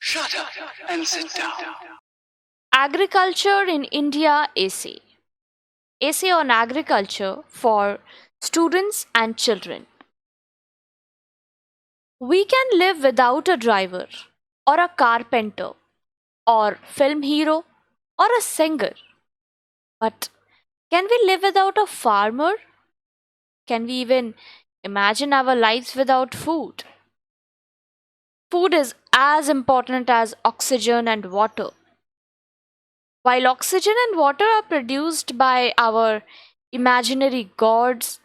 Shut up and sit down. Agriculture in India essay. Essay on agriculture for students and children. We can live without a driver, or a carpenter, or film hero, or a singer. But can we live without a farmer? Can we even imagine our lives without food? Food is as important as oxygen and water. While oxygen and water are produced by our imaginary gods,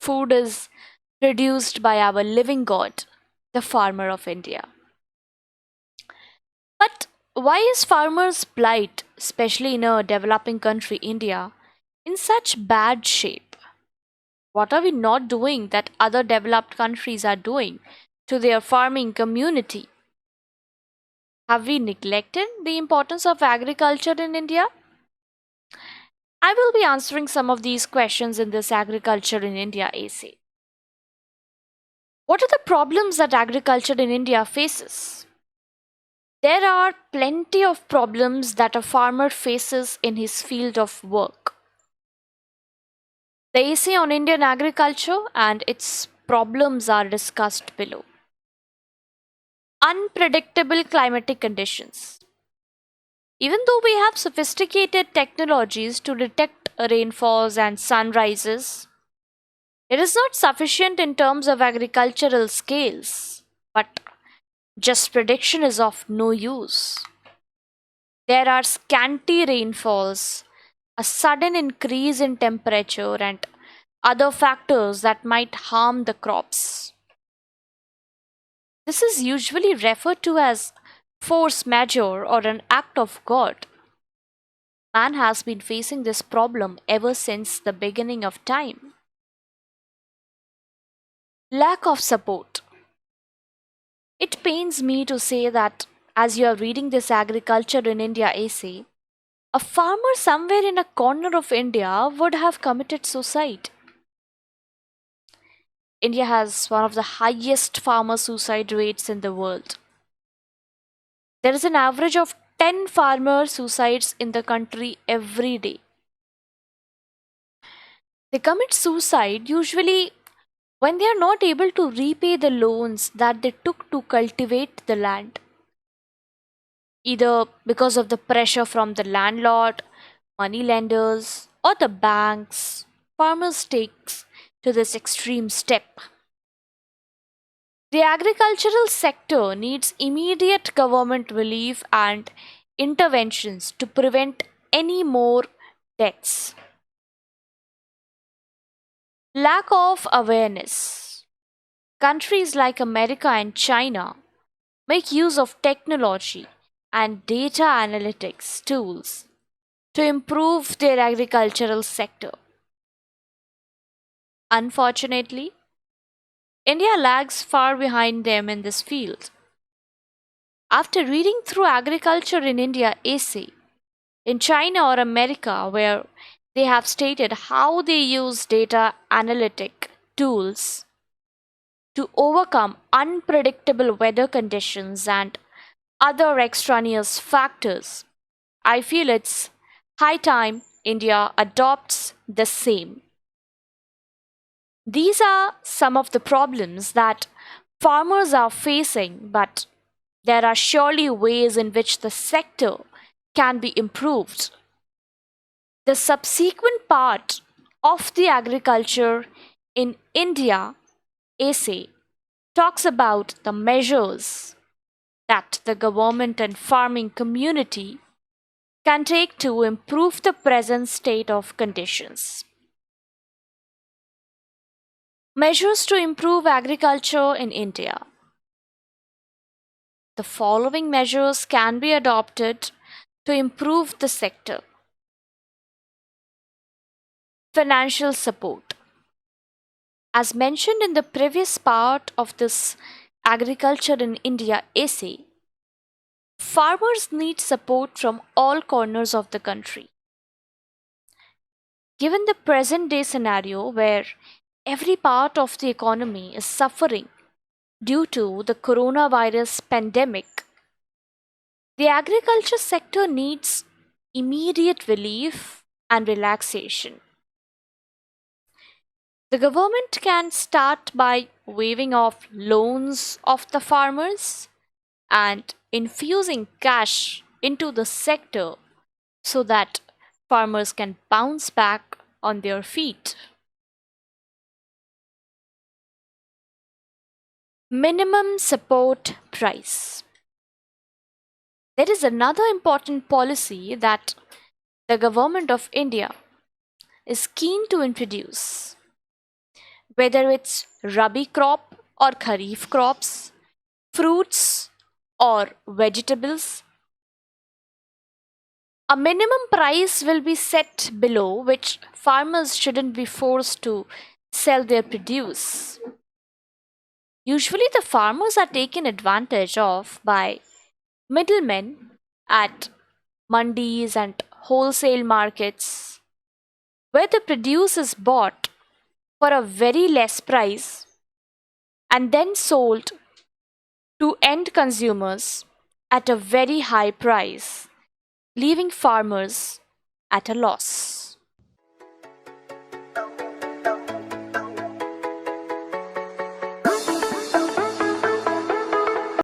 food is produced by our living god, the farmer of India. But why is farmers' plight, especially in a developing country, India, in such bad shape? What are we not doing that other developed countries are doing to their farming community? Have we neglected the importance of agriculture in India? I will be answering some of these questions in this Agriculture in India essay. What are the problems that agriculture in India faces? There are plenty of problems that a farmer faces in his field of work. The essay on Indian agriculture and its problems are discussed below. Unpredictable climatic conditions. Even though we have sophisticated technologies to detect rainfalls and sunrises, it is not sufficient in terms of agricultural scales, but just prediction is of no use. There are scanty rainfalls, a sudden increase in temperature, and other factors that might harm the crops. This is usually referred to as force majeure or an act of God. Man has been facing this problem ever since the beginning of time. Lack of support. It pains me to say that as you are reading this Agriculture in India essay, a farmer somewhere in a corner of India would have committed suicide. India has one of the highest farmer suicide rates in the world. There is an average of 10 farmer suicides in the country every day. They commit suicide usually when they are not able to repay the loans that they took to cultivate the land, either because of the pressure from the landlord, money lenders, or the banks. Farmers takes to this extreme step. The agricultural sector needs immediate government relief and interventions to prevent any more deaths. Lack of awareness. Countries like America and China make use of technology and data analytics tools to improve their agricultural sector. Unfortunately, India lags far behind them in this field. After reading through Agriculture in India essay, in China or America, where they have stated how they use data analytic tools to overcome unpredictable weather conditions and other extraneous factors, I feel it's high time India adopts the same. These are some of the problems that farmers are facing, but there are surely ways in which the sector can be improved. The subsequent part of the agriculture in India essay talks about the measures that the government and farming community can take to improve the present state of conditions. Measures to improve agriculture in India. The following measures can be adopted to improve the sector. Financial support. As mentioned in the previous part of this Agriculture in India essay, farmers need support from all corners of the country. Given the present day scenario where every part of the economy is suffering due to the coronavirus pandemic, The agriculture sector needs immediate relief and relaxation. The government can start by waiving off loans of the farmers and infusing cash into the sector so that farmers can bounce back on their feet. Minimum support price. There is another important policy that the government of India is keen to introduce. Whether it's rabi crop or kharif crops, fruits or vegetables, a minimum price will be set below which farmers shouldn't be forced to sell their produce. Usually, the farmers are taken advantage of by middlemen at mandis and wholesale markets, where the produce is bought for a very less price and then sold to end consumers at a very high price, leaving farmers at a loss.